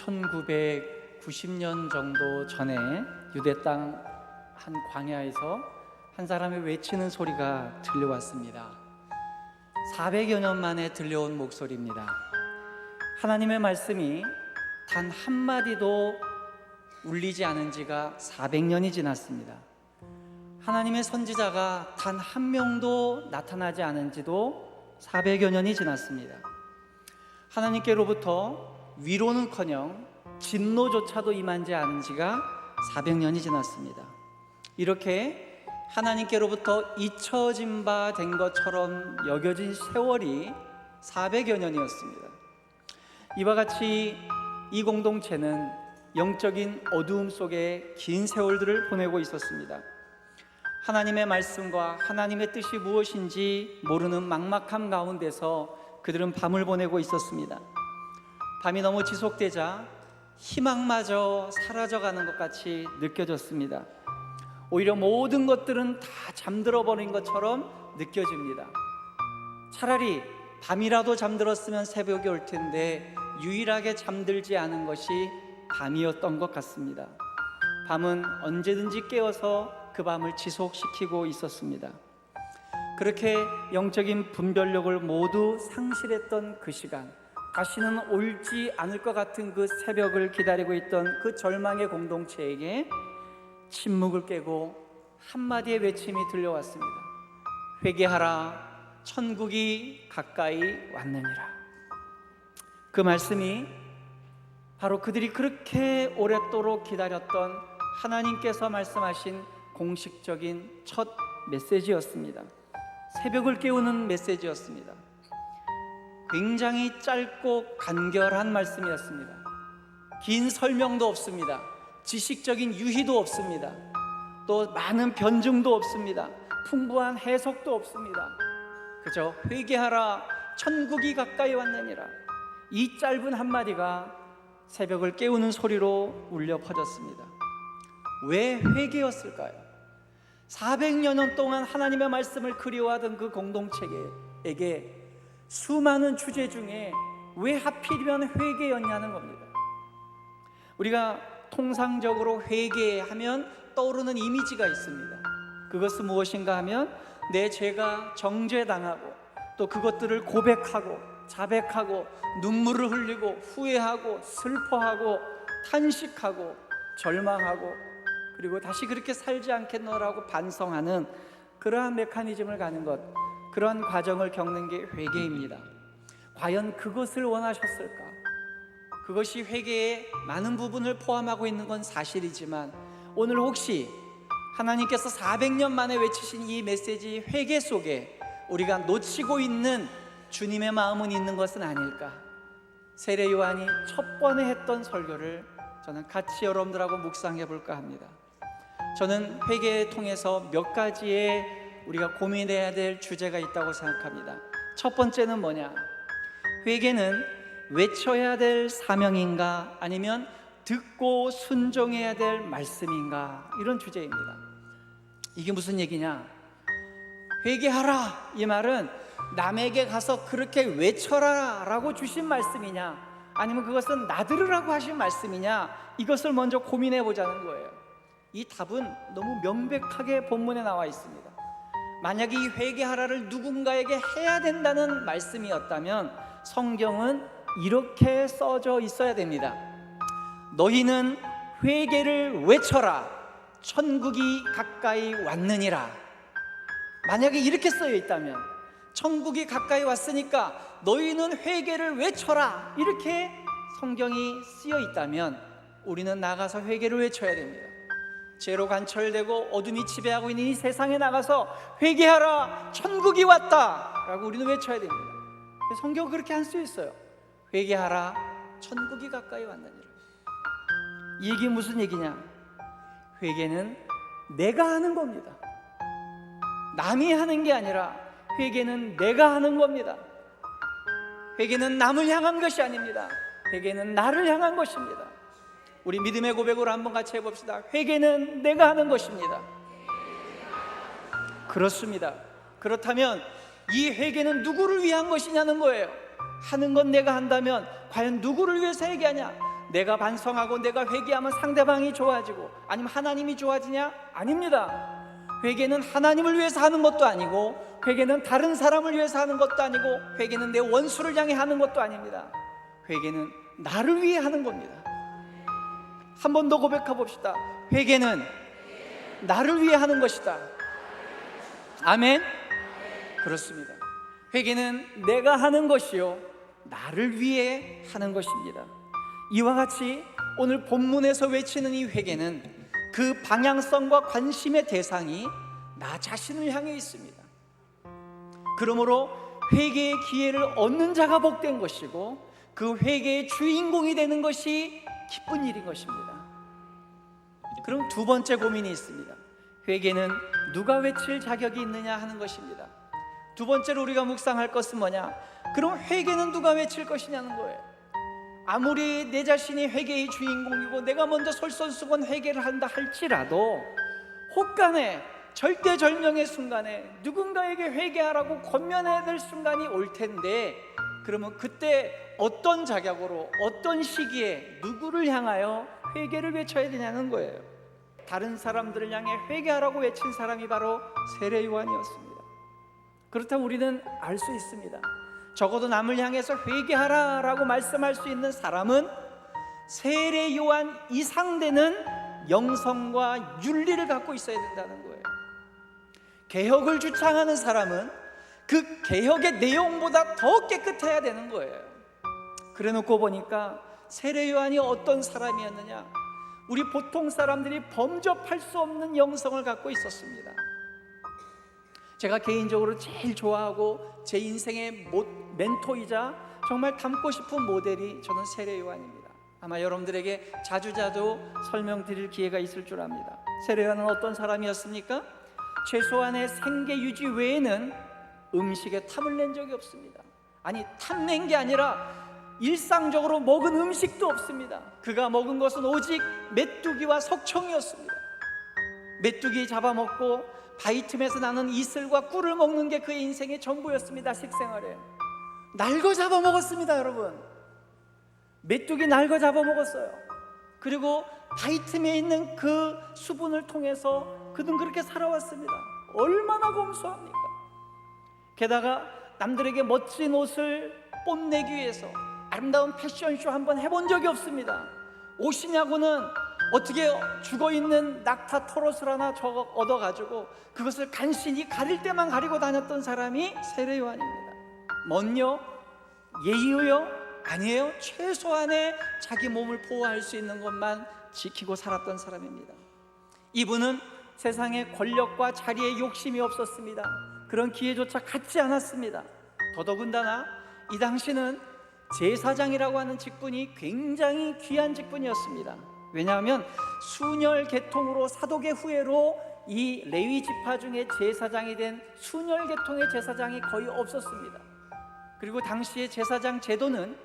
1990년 정도 전에 유대 땅 한 광야에서 한 사람이 외치는 소리가 들려왔습니다. 400여 년 만에 들려온 목소리입니다. 하나님의 말씀이 단 한마디도 울리지 않은 지가 400년이 지났습니다. 하나님의 선지자가 단 한 명도 나타나지 않은 지도 400여 년이 지났습니다. 하나님께로부터 위로는커녕 진노조차도 임하지 않은 지가 400년이 지났습니다. 이렇게 하나님께로부터 잊혀진 바 된 것처럼 여겨진 세월이 400여 년이었습니다. 이와 같이 이 공동체는 영적인 어두움 속에 긴 세월들을 보내고 있었습니다. 하나님의 말씀과 하나님의 뜻이 무엇인지 모르는 막막함 가운데서 그들은 밤을 보내고 있었습니다. 밤이 너무 지속되자 희망마저 사라져가는 것 같이 느껴졌습니다. 오히려 모든 것들은 다 잠들어 버린 것처럼 느껴집니다. 차라리 밤이라도 잠들었으면 새벽이 올 텐데 유일하게 잠들지 않은 것이 밤이었던 것 같습니다. 밤은 언제든지 깨어서 그 밤을 지속시키고 있었습니다. 그렇게 영적인 분별력을 모두 상실했던 그 시간, 다시는 올지 않을 것 같은 그 새벽을 기다리고 있던 그 절망의 공동체에게 침묵을 깨고 한마디의 외침이 들려왔습니다. 회개하라, 천국이 가까이 왔느니라. 그 말씀이 바로 그들이 그렇게 오랫도록 기다렸던 하나님께서 말씀하신 공식적인 첫 메시지였습니다. 새벽을 깨우는 메시지였습니다. 굉장히 짧고 간결한 말씀이었습니다. 긴 설명도 없습니다. 지식적인 유희도 없습니다. 또 많은 변증도 없습니다. 풍부한 해석도 없습니다. 그저 회개하라, 천국이 가까이 왔느니라. 이 짧은 한마디가 새벽을 깨우는 소리로 울려 퍼졌습니다. 왜 회개였을까요? 400여 년 동안 하나님의 말씀을 그리워하던 그 공동체에게 수많은 주제 중에 왜 하필이면 회개였냐는 겁니다. 우리가 통상적으로 회개하면 떠오르는 이미지가 있습니다. 그것은 무엇인가 하면 내 죄가 정죄당하고 또 그것들을 고백하고 자백하고 눈물을 흘리고 후회하고 슬퍼하고 탄식하고 절망하고 그리고 다시 그렇게 살지 않겠노라고 반성하는 그러한 메커니즘을 가는 것, 그러한 과정을 겪는 게 회개입니다. 과연 그것을 원하셨을까? 그것이 회개의 많은 부분을 포함하고 있는 건 사실이지만 오늘 혹시 하나님께서 400년 만에 외치신 이 메시지 회개 속에 우리가 놓치고 있는 주님의 마음은 있는 것은 아닐까? 세례 요한이 첫 번에 했던 설교를 저는 같이 여러분들하고 묵상해 볼까 합니다. 저는 회개를 통해서 몇 가지의 우리가 고민해야 될 주제가 있다고 생각합니다. 첫 번째는 뭐냐? 회개는 외쳐야 될 사명인가 아니면 듣고 순종해야 될 말씀인가, 이런 주제입니다. 이게 무슨 얘기냐? 회개하라, 이 말은 남에게 가서 그렇게 외쳐라 라고 주신 말씀이냐, 아니면 그것은 나들으라고 하신 말씀이냐, 이것을 먼저 고민해 보자는 거예요. 이 답은 너무 명백하게 본문에 나와 있습니다. 만약에 이 회개하라를 누군가에게 해야 된다는 말씀이었다면 성경은 이렇게 써져 있어야 됩니다. 너희는 회개를 외쳐라, 천국이 가까이 왔느니라. 만약에 이렇게 쓰여 있다면, 천국이 가까이 왔으니까 너희는 회개를 외쳐라, 이렇게 성경이 쓰여 있다면 우리는 나가서 회개를 외쳐야 됩니다. 죄로 관철되고 어둠이 지배하고 있는 이 세상에 나가서 회개하라, 천국이 왔다 라고 우리는 외쳐야 됩니다. 성경은 그렇게 할 수 있어요. 회개하라, 천국이 가까이 왔느니라. 이 얘기 무슨 얘기냐? 회개는 내가 하는 겁니다. 남이 하는 게 아니라 회개는 내가 하는 겁니다. 회개는 남을 향한 것이 아닙니다. 회개는 나를 향한 것입니다. 우리 믿음의 고백으로 한번 같이 해봅시다. 회개는 내가 하는 것입니다. 그렇습니다. 그렇다면 이 회개는 누구를 위한 것이냐는 거예요. 하는 건 내가 한다면 과연 누구를 위해서 회개하냐? 내가 반성하고 내가 회개하면 상대방이 좋아지고 아니면 하나님이 좋아지냐? 아닙니다. 회개는 하나님을 위해서 하는 것도 아니고, 회개는 다른 사람을 위해서 하는 것도 아니고, 회개는 내 원수를 향해 하는 것도 아닙니다. 회개는 나를 위해 하는 겁니다. 한 번 더 고백해 봅시다. 회개는 나를 위해 하는 것이다. 아멘. 그렇습니다. 회개는 내가 하는 것이요, 나를 위해 하는 것입니다. 이와 같이 오늘 본문에서 외치는 이 회개는 그 방향성과 관심의 대상이 나 자신을 향해 있습니다. 그러므로 회개의 기회를 얻는 자가 복된 것이고, 그 회개의 주인공이 되는 것이 기쁜 일인 것입니다. 그럼 두 번째 고민이 있습니다. 회개는 누가 외칠 자격이 있느냐 하는 것입니다. 두 번째로 우리가 묵상할 것은 뭐냐? 그럼 회개는 누가 외칠 것이냐는 거예요. 아무리 내 자신이 회개의 주인공이고 내가 먼저 솔선수건 회개를 한다 할지라도, 혹간에 절대절명의 순간에 누군가에게 회개하라고 권면해야 될 순간이 올 텐데, 그러면 그때 어떤 자격으로 어떤 시기에 누구를 향하여 회개를 외쳐야 되냐는 거예요. 다른 사람들을 향해 회개하라고 외친 사람이 바로 세례 요한이었습니다. 그렇다면 우리는 알 수 있습니다. 적어도 남을 향해서 회개하라라고 말씀할 수 있는 사람은 세례 요한 이상 되는 영성과 윤리를 갖고 있어야 된다는 거예요. 개혁을 주창하는 사람은 그 개혁의 내용보다 더 깨끗해야 되는 거예요. 그래 놓고 보니까 세례 요한이 어떤 사람이었느냐? 우리 보통 사람들이 범접할 수 없는 영성을 갖고 있었습니다. 제가 개인적으로 제일 좋아하고 제 인생의 멘토이자 정말 닮고 싶은 모델이 저는 세례 요한입니다. 아마 여러분들에게 자주자주 설명드릴 기회가 있을 줄 압니다. 세례 요한은 어떤 사람이었습니까? 최소한의 생계 유지 외에는 음식에 탐을 낸 적이 없습니다. 아니, 탐낸 게 아니라 일상적으로 먹은 음식도 없습니다. 그가 먹은 것은 오직 메뚜기와 석청이었습니다. 메뚜기 잡아먹고 바위 틈에서 나는 이슬과 꿀을 먹는 게 그의 인생의 전부였습니다. 식생활에 날거 잡아먹었습니다. 여러분, 메뚜기 날거 잡아먹었어요. 그리고 바위 틈에 있는 그 수분을 통해서 그는 그렇게 살아왔습니다. 얼마나 검소합니까? 게다가 남들에게 멋진 옷을 뽐내기 위해서 아름다운 패션쇼 한번 해본 적이 없습니다. 옷이냐고는 어떻게 죽어있는 낙타 털옷을 하나 얻어가지고 그것을 간신히 가릴 때만 가리고 다녔던 사람이 세례 요한입니다. 뭔요? 예의요? 아니에요. 최소한의 자기 몸을 보호할 수 있는 것만 지키고 살았던 사람입니다. 이분은 세상에 권력과 자리에 욕심이 없었습니다. 그런 기회조차 갖지 않았습니다. 더더군다나 이 당시는 제사장이라고 하는 직분이 굉장히 귀한 직분이었습니다. 왜냐하면 순혈 계통으로 사도계 후예로 이 레위 지파 중에 제사장이 된 순혈 계통의 제사장이 거의 없었습니다. 그리고 당시의 제사장 제도는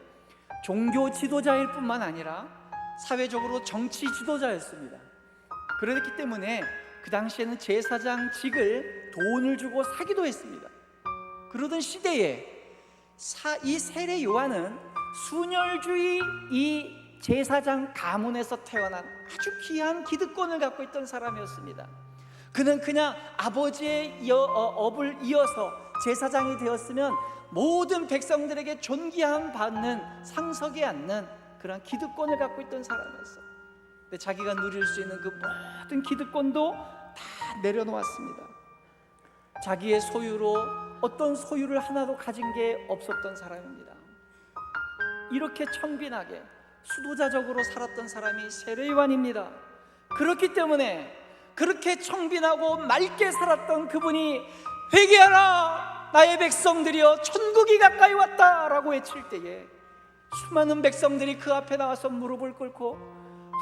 종교 지도자일 뿐만 아니라 사회적으로 정치 지도자였습니다. 그렇기 때문에 그 당시에는 제사장직을 돈을 주고 사기도 했습니다. 그러던 시대에 이 세례 요한은 순혈주의 이 제사장 가문에서 태어난 아주 귀한 기득권을 갖고 있던 사람이었습니다. 그는 그냥 아버지의 업을 이어서 제사장이 되었으면 모든 백성들에게 존귀함 받는 상석에 앉는 그런 기득권을 갖고 있던 사람이었어. 근데 자기가 누릴 수 있는 그 모든 기득권도 다 내려놓았습니다. 자기의 소유로 어떤 소유를 하나도 가진 게 없었던 사람입니다. 이렇게 청빈하게 수도자적으로 살았던 사람이 세례 요한입니다. 그렇기 때문에 그렇게 청빈하고 맑게 살았던 그분이 회개하라 나의 백성들이여 천국이 가까이 왔다 라고 외칠 때에 수많은 백성들이 그 앞에 나와서 무릎을 꿇고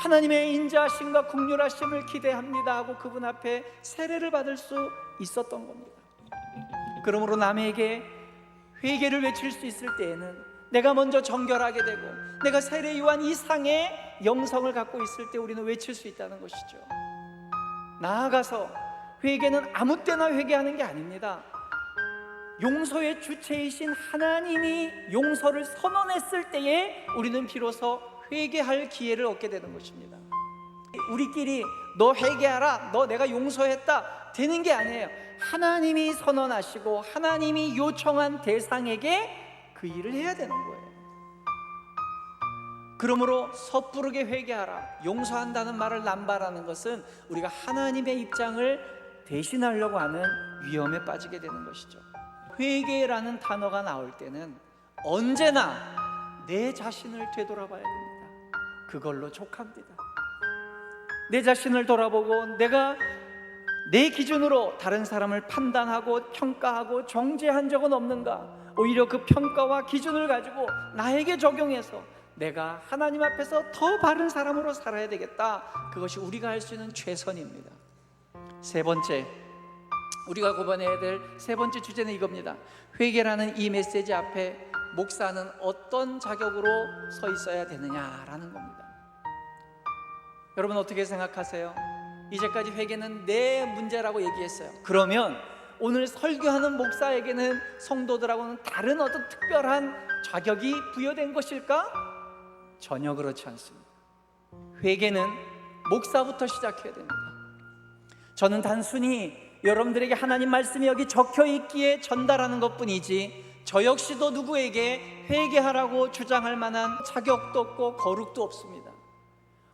하나님의 인자하심과 긍휼하심을 기대합니다 하고 그분 앞에 세례를 받을 수 있었던 겁니다. 그러므로 남에게 회개를 외칠 수 있을 때에는 내가 먼저 정결하게 되고 내가 세례 요한 이상의 영성을 갖고 있을 때 우리는 외칠 수 있다는 것이죠. 나아가서 회개는 아무 때나 회개하는 게 아닙니다. 용서의 주체이신 하나님이 용서를 선언했을 때에 우리는 비로소 회개할 기회를 얻게 되는 것입니다. 우리끼리 너 회개하라, 너 내가 용서했다 되는 게 아니에요. 하나님이 선언하시고 하나님이 요청한 대상에게 그 일을 해야 되는 거예요. 그러므로 섣부르게 회개하라, 용서한다는 말을 남발하는 것은 우리가 하나님의 입장을 대신하려고 하는 위험에 빠지게 되는 것이죠. 회개라는 단어가 나올 때는 언제나 내 자신을 되돌아봐야 됩니다. 그걸로 족합니다. 내 자신을 돌아보고 내가 내 기준으로 다른 사람을 판단하고 평가하고 정죄한 적은 없는가, 오히려 그 평가와 기준을 가지고 나에게 적용해서 내가 하나님 앞에서 더 바른 사람으로 살아야 되겠다. 그것이 우리가 할 수 있는 최선입니다. 세 번째, 우리가 고발해야 될 세 번째 주제는 이겁니다. 회개라는 이 메시지 앞에 목사는 어떤 자격으로 서 있어야 되느냐라는 겁니다. 여러분 어떻게 생각하세요? 이제까지 회개는 내 문제라고 얘기했어요. 그러면 오늘 설교하는 목사에게는 성도들하고는 다른 어떤 특별한 자격이 부여된 것일까? 전혀 그렇지 않습니다. 회개는 목사부터 시작해야 됩니다. 저는 단순히 여러분들에게 하나님 말씀이 여기 적혀 있기에 전달하는 것뿐이지 저 역시도 누구에게 회개하라고 주장할 만한 자격도 없고 거룩도 없습니다.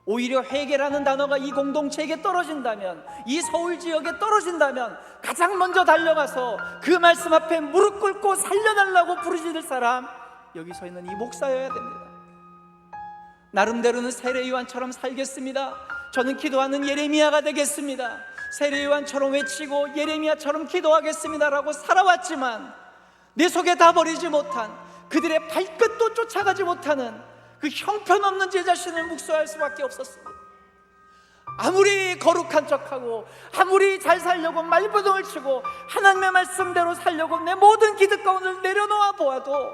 오히려 회개라는 단어가 이 공동체에게 떨어진다면, 이 서울 지역에 떨어진다면 가장 먼저 달려가서 그 말씀 앞에 무릎 꿇고 살려달라고 부르짖을 사람, 여기 서 있는 이 목사여야 됩니다. 나름대로는 세례요한처럼 살겠습니다, 저는 기도하는 예레미야가 되겠습니다, 세례요한처럼 외치고 예레미야처럼 기도하겠습니다라고 살아왔지만 내 속에 다 버리지 못한, 그들의 발끝도 쫓아가지 못하는 그 형편없는 제 자신을 묵소할 수밖에 없었습니다. 아무리 거룩한 척하고 아무리 잘 살려고 말부동을 치고 하나님의 말씀대로 살려고 내 모든 기득 가운을 내려놓아 보아도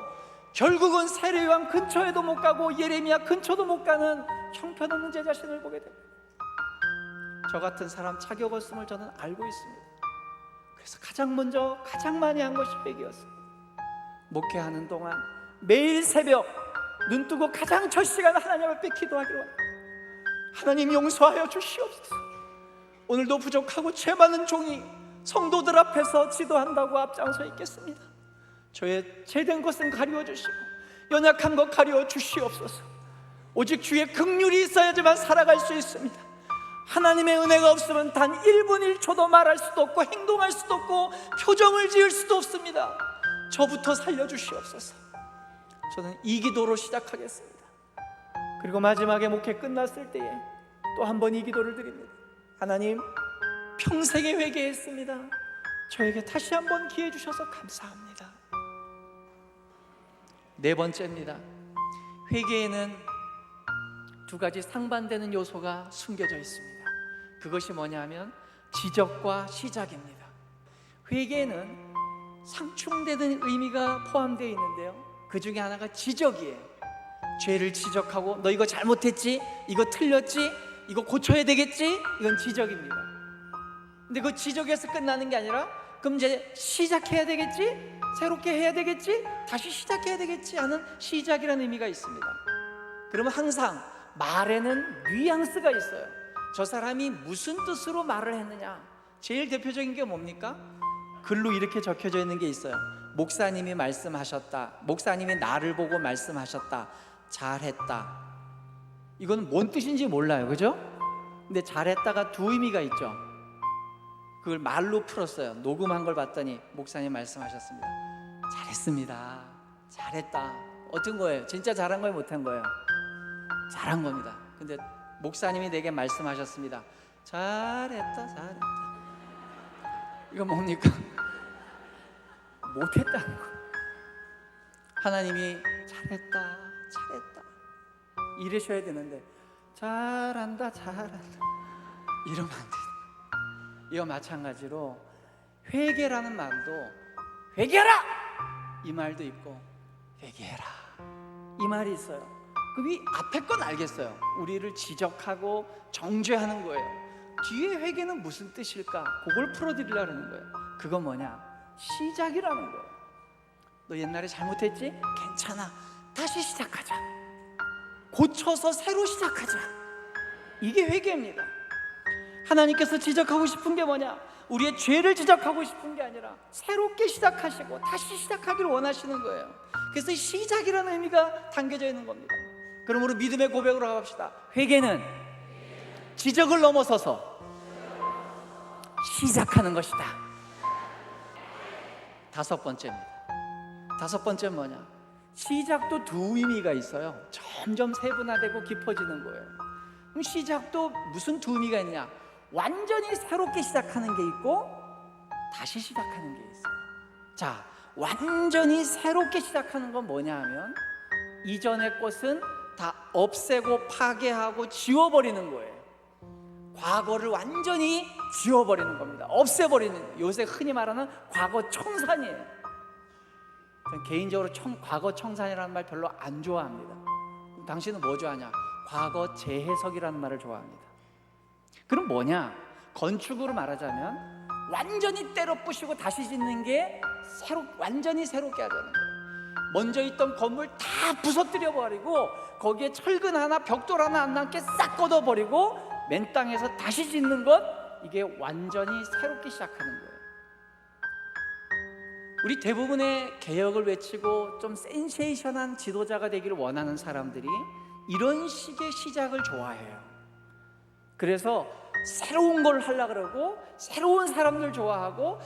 결국은 세례요한 근처에도 못 가고 예레미야 근처도 못 가는 형편없는 제 자신을 보게 됩니다. 저 같은 사람 자격 없음을 저는 알고 있습니다. 그래서 가장 먼저 가장 많이 한 것이 회개였습니다. 목회하는 동안 매일 새벽 눈 뜨고 가장 첫 시간 하나님 앞에 기도하기로 합니다. 하나님 용서하여 주시옵소서. 오늘도 부족하고 죄 많은 종이 성도들 앞에서 기도한다고 앞장서 있겠습니다. 저의 죄된 것은 가리워 주시고 연약한 것 가리워 주시옵소서. 오직 주의 긍휼이 있어야지만 살아갈 수 있습니다. 하나님의 은혜가 없으면 단 1분 1초도 말할 수도 없고 행동할 수도 없고 표정을 지을 수도 없습니다. 저부터 살려주시옵소서. 저는 이 기도로 시작하겠습니다. 그리고 마지막에 목회 끝났을 때에 또 한 번 이 기도를 드립니다. 하나님, 평생에 회개했습니다. 저에게 다시 한 번 기회 주셔서 감사합니다. 네 번째입니다. 회개에는 두 가지 상반되는 요소가 숨겨져 있습니다. 그것이 뭐냐면 지적과 시작입니다. 회개에는 상충되는 의미가 포함되어 있는데요, 그 중에 하나가 지적이에요. 죄를 지적하고 너 이거 잘못했지? 이거 틀렸지? 이거 고쳐야 되겠지? 이건 지적입니다. 근데 그 지적에서 끝나는 게 아니라 그럼 이제 시작해야 되겠지? 새롭게 해야 되겠지? 다시 시작해야 되겠지? 하는 시작이라는 의미가 있습니다. 그러면 항상 말에는 뉘앙스가 있어요. 저 사람이 무슨 뜻으로 말을 했느냐. 제일 대표적인 게 뭡니까? 글로 이렇게 적혀져 있는 게 있어요. 목사님이 말씀하셨다, 목사님이 나를 보고 말씀하셨다, 잘했다. 이건 뭔 뜻인지 몰라요, 그죠? 근데 잘했다가 두 의미가 있죠. 그걸 말로 풀었어요. 녹음한 걸 봤더니 목사님 말씀하셨습니다. 잘했습니다, 잘했다. 어떤 거예요? 진짜 잘한 거예요, 못한 거예요? 잘한 겁니다. 근데 목사님이 내게 말씀하셨습니다. 잘했다, 잘했다. 이거 뭡니까? 못했다는 거. 하나님이 잘했다, 잘했다 이러셔야 되는데 잘한다, 잘한다 이러면 안 돼요. 이거 마찬가지로 회개라는 말도 회개하라 이 말도 있고 회개해라 이 말이 있어요. 그 위 앞에 건 알겠어요. 우리를 지적하고 정죄하는 거예요. 뒤에 회개는 무슨 뜻일까? 그걸 풀어드리려는 거예요. 그건 뭐냐? 시작이라는 거예요. 너 옛날에 잘못했지? 괜찮아, 다시 시작하자. 고쳐서 새로 시작하자. 이게 회개입니다. 하나님께서 지적하고 싶은 게 뭐냐? 우리의 죄를 지적하고 싶은 게 아니라 새롭게 시작하시고 다시 시작하기를 원하시는 거예요. 그래서 이 시작이라는 의미가 담겨져 있는 겁니다. 그러므로 믿음의 고백으로 가봅시다. 회개는 지적을 넘어서서 시작하는 것이다. 다섯 번째입니다. 다섯 번째는 뭐냐? 시작도 두 의미가 있어요. 점점 세분화되고 깊어지는 거예요. 그럼 시작도 무슨 두 의미가 있냐? 완전히 새롭게 시작하는 게 있고 다시 시작하는 게 있어요. 자, 완전히 새롭게 시작하는 건 뭐냐 하면 이전의 것은 다 없애고 파괴하고 지워버리는 거예요. 과거를 완전히 지워버리는 겁니다. 없애버리는, 요새 흔히 말하는 과거 청산이에요. 저는 개인적으로 과거 청산이라는 말 별로 안 좋아합니다. 당신은 뭐 좋아하냐? 과거 재해석이라는 말을 좋아합니다. 그럼 뭐냐? 건축으로 말하자면 완전히 때려 부시고 다시 짓는 게 완전히 새롭게 하자는 거예요. 먼저 있던 건물 다 부서뜨려 버리고 거기에 철근 하나, 벽돌 하나 안 남게 싹 걷어버리고 맨 땅에서 다시 짓는 것, 이게 완전히 새롭게 시작하는 거예요. 우리 대부분의 개혁을 외치고 좀 센세이션한 지도자가 되기를 원하는 사람들이 이런 식의 시작을 좋아해요. 그래서 새로운 걸 하려고 그러고 새로운 사람들 좋아하고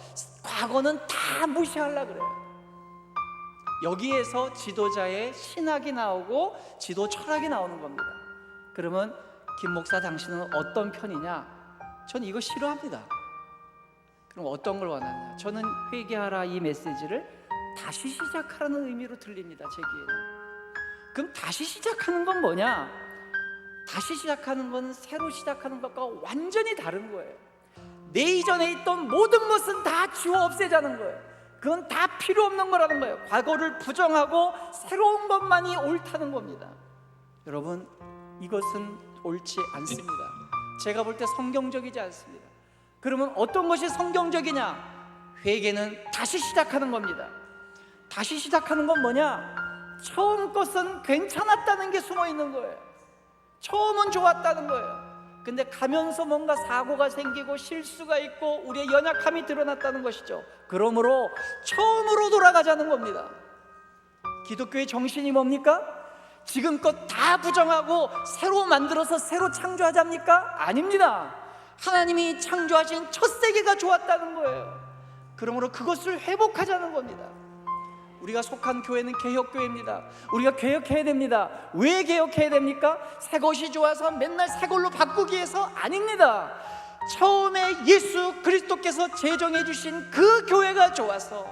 과거는 다 무시하려고 그래요. 여기에서 지도자의 신학이 나오고 지도 철학이 나오는 겁니다. 그러면 김 목사, 당신은 어떤 편이냐? 저는 이거 싫어합니다. 그럼 어떤 걸 원하느냐? 저는 회개하라 이 메시지를 다시 시작하라는 의미로 들립니다. 제 귀에는. 그럼 다시 시작하는 건 뭐냐? 다시 시작하는 건 새로 시작하는 것과 완전히 다른 거예요. 내 이전에 있던 모든 것은 다 지워 없애자는 거예요. 그건 다 필요 없는 거라는 거예요. 과거를 부정하고 새로운 것만이 옳다는 겁니다. 여러분, 이것은 옳지 않습니다. 제가 볼 때 성경적이지 않습니다. 그러면 어떤 것이 성경적이냐? 회개는 다시 시작하는 겁니다. 다시 시작하는 건 뭐냐? 처음 것은 괜찮았다는 게 숨어 있는 거예요. 처음은 좋았다는 거예요. 근데 가면서 뭔가 사고가 생기고 실수가 있고 우리의 연약함이 드러났다는 것이죠. 그러므로 처음으로 돌아가자는 겁니다. 기독교의 정신이 뭡니까? 지금껏 다 부정하고 새로 만들어서 새로 창조하자입니까? 아닙니다. 하나님이 창조하신 첫 세계가 좋았다는 거예요. 그러므로 그것을 회복하자는 겁니다. 우리가 속한 교회는 개혁교회입니다. 우리가 개혁해야 됩니다. 왜 개혁해야 됩니까? 새 것이 좋아서 맨날 새 걸로 바꾸기 위해서 아닙니다. 처음에 예수 그리스도께서 제정해 주신 그 교회가 좋아서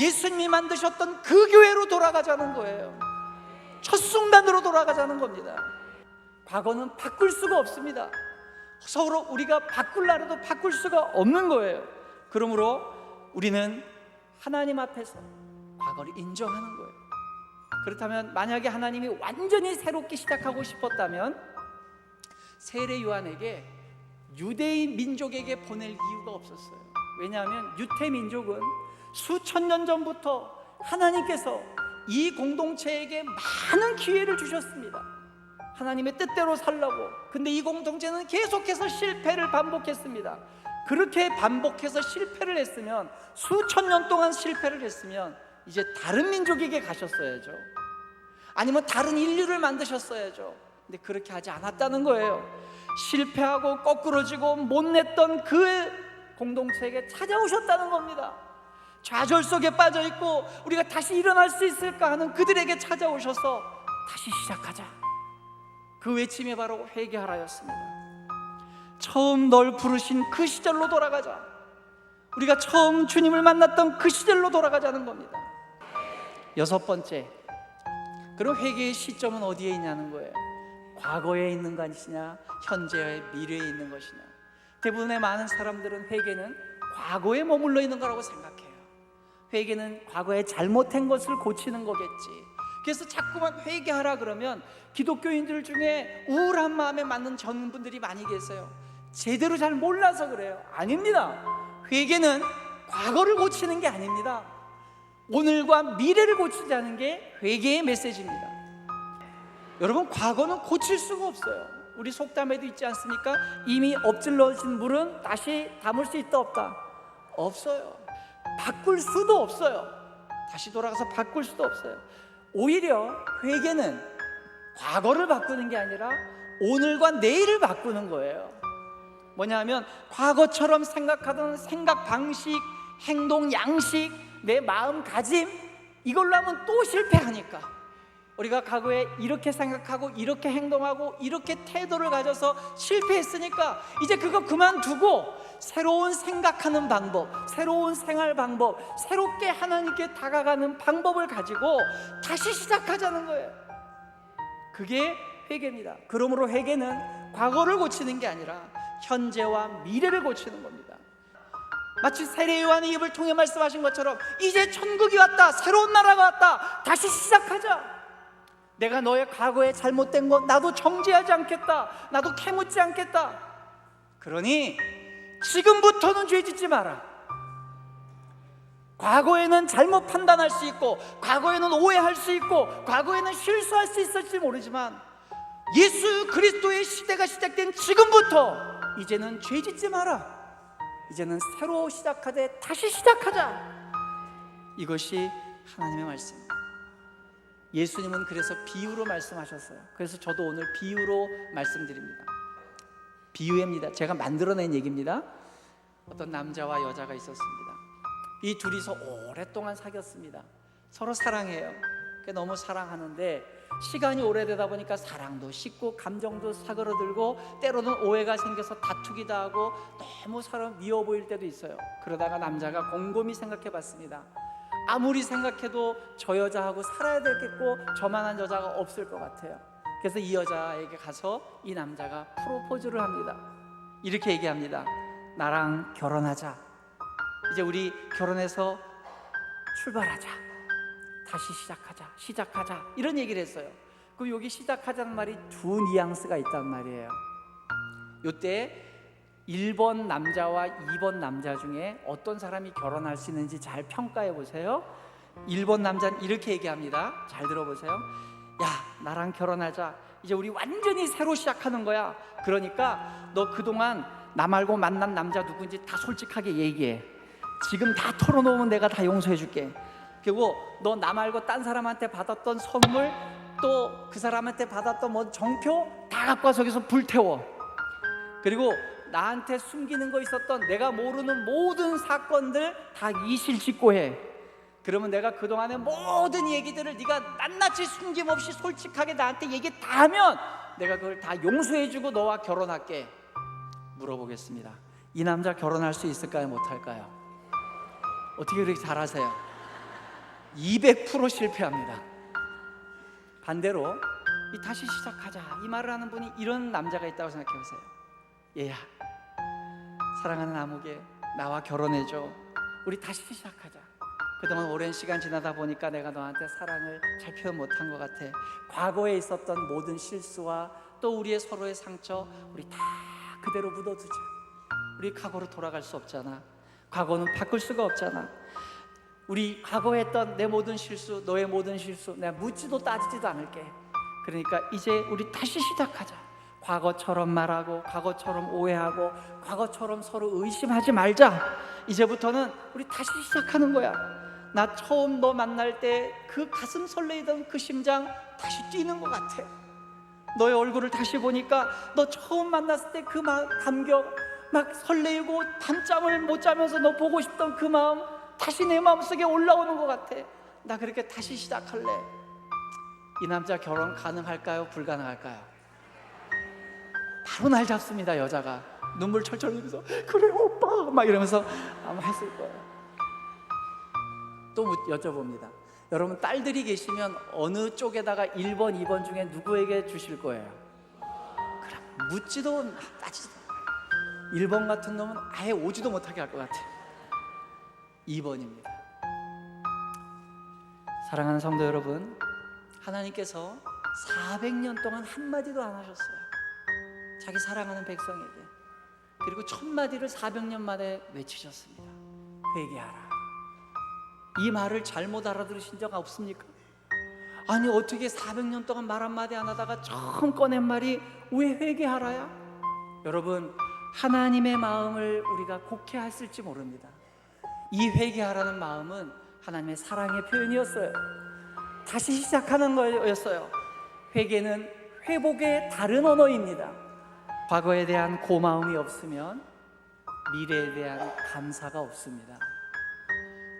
예수님이 만드셨던 그 교회로 돌아가자는 거예요. 첫 순간으로 돌아가자는 겁니다. 과거는 바꿀 수가 없습니다. 서로 우리가 바꾸려도 바꿀 수가 없는 거예요. 그러므로 우리는 하나님 앞에서 과거를 인정하는 거예요. 그렇다면 만약에 하나님이 완전히 새롭게 시작하고 싶었다면 세례 요한에게 유대인 민족에게 보낼 이유가 없었어요. 왜냐하면 유대 민족은 수천 년 전부터 하나님께서 이 공동체에게 많은 기회를 주셨습니다. 하나님의 뜻대로 살라고. 근데 이 공동체는 계속해서 실패를 반복했습니다. 그렇게 반복해서 실패를 했으면, 수천 년 동안 실패를 했으면 이제 다른 민족에게 가셨어야죠. 아니면 다른 인류를 만드셨어야죠. 근데 그렇게 하지 않았다는 거예요. 실패하고 거꾸러지고 못냈던 그 공동체에게 찾아오셨다는 겁니다. 좌절 속에 빠져있고 우리가 다시 일어날 수 있을까 하는 그들에게 찾아오셔서 다시 시작하자. 그 외침이 바로 회개하라였습니다. 처음 널 부르신 그 시절로 돌아가자. 우리가 처음 주님을 만났던 그 시절로 돌아가자는 겁니다. 여섯 번째, 그럼 회개의 시점은 어디에 있냐는 거예요. 과거에 있는 것이냐, 현재의 미래에 있는 것이냐. 대부분의 많은 사람들은 회개는 과거에 머물러 있는 거라고 생각해요. 회개는 과거에 잘못한 것을 고치는 거겠지. 그래서 자꾸만 회개하라 그러면 기독교인들 중에 우울한 마음에 맞는 전문분들이 많이 계세요. 제대로 잘 몰라서 그래요. 아닙니다. 회개는 과거를 고치는 게 아닙니다. 오늘과 미래를 고치자는 게 회개의 메시지입니다. 여러분, 과거는 고칠 수가 없어요. 우리 속담에도 있지 않습니까? 이미 엎질러진 물은 다시 담을 수 있다 없다? 없어요. 바꿀 수도 없어요. 다시 돌아가서 바꿀 수도 없어요. 오히려 회개는 과거를 바꾸는 게 아니라 오늘과 내일을 바꾸는 거예요. 뭐냐면 과거처럼 생각하던 생각 방식, 행동 양식, 내 마음가짐, 이걸로 하면 또 실패하니까 우리가 과거에 이렇게 생각하고 이렇게 행동하고 이렇게 태도를 가져서 실패했으니까 이제 그거 그만두고 새로운 생각하는 방법, 새로운 생활 방법, 새롭게 하나님께 다가가는 방법을 가지고 다시 시작하자는 거예요. 그게 회개입니다. 그러므로 회개는 과거를 고치는 게 아니라 현재와 미래를 고치는 겁니다. 마치 세례 요한의 입을 통해 말씀하신 것처럼 이제 천국이 왔다, 새로운 나라가 왔다, 다시 시작하자. 내가 너의 과거에 잘못된 것 나도 정죄하지 않겠다, 나도 캐묻지 않겠다. 그러니 지금부터는 죄 짓지 마라. 과거에는 잘못 판단할 수 있고, 과거에는 오해할 수 있고, 과거에는 실수할 수 있을지 모르지만 예수 그리스도의 시대가 시작된 지금부터 이제는 죄 짓지 마라. 이제는 새로 시작하되 다시 시작하자. 이것이 하나님의 말씀입니다. 예수님은 그래서 비유로 말씀하셨어요. 그래서 저도 오늘 비유로 말씀드립니다. 비유입니다. 제가 만들어낸 얘기입니다. 어떤 남자와 여자가 있었습니다. 이 둘이서 오랫동안 사귀었습니다. 서로 사랑해요. 너무 사랑하는데 시간이 오래되다 보니까 사랑도 식고 감정도 사그러들고 때로는 오해가 생겨서 다투기도 하고 너무 서로 미워 보일 때도 있어요. 그러다가 남자가 곰곰이 생각해 봤습니다. 아무리 생각해도 저 여자하고 살아야 되겠고 저만한 여자가 없을 것 같아요. 그래서 이 여자에게 가서 이 남자가 프로포즈를 합니다. 이렇게 얘기합니다. 나랑 결혼하자. 이제 우리 결혼해서 출발하자. 다시 시작하자. 이런 얘기를 했어요. 그럼 여기 시작하자는 말이 두 뉘앙스가 있단 말이에요. 이때 1번 남자와 2번 남자 중에 어떤 사람이 결혼할 수 있는지 잘 평가해 보세요. 1번 남자는 이렇게 얘기합니다. 잘 들어보세요. 야, 나랑 결혼하자. 이제 우리 완전히 새로 시작하는 거야. 그러니까 너 그동안 나 말고 만난 남자 누구인지 다 솔직하게 얘기해. 지금 다 털어놓으면 내가 다 용서해 줄게. 그리고 너 나 말고 딴 사람한테 받았던 선물, 또 그 사람한테 받았던 뭐 정표 다 갖고 와서 여기서 불태워. 그리고 나한테 숨기는 거 있었던 내가 모르는 모든 사건들 다 이실직고해. 그러면 내가 그동안의 모든 얘기들을 네가 낱낱이 숨김없이 솔직하게 나한테 얘기 다 하면 내가 그걸 다 용서해주고 너와 결혼할게. 물어보겠습니다. 이 남자 결혼할 수 있을까요? 못할까요? 어떻게 그렇게 잘하세요? 200% 실패합니다. 반대로 이 다시 시작하자 이 말을 하는 분이 이런 남자가 있다고 생각해 보세요. 얘야, 사랑하는 아무개, 나와 결혼해줘. 우리 다시 시작하자. 그동안 오랜 시간 지나다 보니까 내가 너한테 사랑을 잘 표현 못한 것 같아. 과거에 있었던 모든 실수와 또 우리의 서로의 상처 우리 다 그대로 묻어두자. 우리 과거로 돌아갈 수 없잖아. 과거는 바꿀 수가 없잖아. 우리 과거에 했던 내 모든 실수, 너의 모든 실수 내가 묻지도 따지지도 않을게. 그러니까 이제 우리 다시 시작하자. 과거처럼 말하고 과거처럼 오해하고 과거처럼 서로 의심하지 말자. 이제부터는 우리 다시 시작하는 거야. 나 처음 너 만날 때 그 가슴 설레이던 그 심장 다시 뛰는 것 같아. 너의 얼굴을 다시 보니까 너 처음 만났을 때 그 감격 막 설레이고 밤잠을 못 자면서 너 보고 싶던 그 마음 다시 내 마음속에 올라오는 것 같아. 나 그렇게 다시 시작할래. 이 남자 결혼 가능할까요? 불가능할까요? 바로 날 잡습니다. 여자가 눈물 철철 흘리면서 그래 오빠 막 이러면서 아마 했을 거예요. 또 여쭤봅니다. 여러분 딸들이 계시면 어느 쪽에다가 1번, 2번 중에 누구에게 주실 거예요? 그럼 묻지도 따지도. 1번 같은 놈은 아예 오지도 못하게 할 것 같아. 2번입니다. 사랑하는 성도 여러분, 하나님께서 400년 동안 한마디도 안 하셨어요. 자기 사랑하는 백성에게. 그리고 1000마디를 400년 만에 외치셨습니다. 회개하라. 이 말을 잘못 알아들으신 적 없습니까? 아니 어떻게 400년 동안 말 한마디 안 하다가 처음 꺼낸 말이 왜 회개하라야? 여러분, 하나님의 마음을 우리가 곡해했을지 모릅니다. 이 회개하라는 마음은 하나님의 사랑의 표현이었어요. 다시 시작하는 거였어요. 회개는 회복의 다른 언어입니다. 과거에 대한 고마움이 없으면 미래에 대한 감사가 없습니다.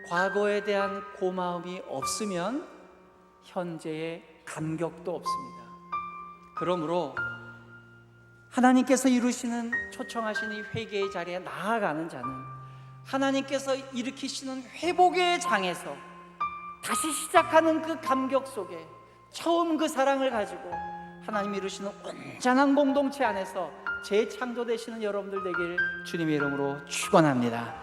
과거에 대한 고마움이 없으면 현재의 감격도 없습니다. 그러므로 하나님께서 이루시는 초청하신 이 회개의 자리에 나아가는 자는 하나님께서 일으키시는 회복의 장에서 다시 시작하는 그 감격 속에 처음 그 사랑을 가지고 하나님이 이루시는 온전한 공동체 안에서 재창조되시는 여러분들 되길 주님의 이름으로 축원합니다.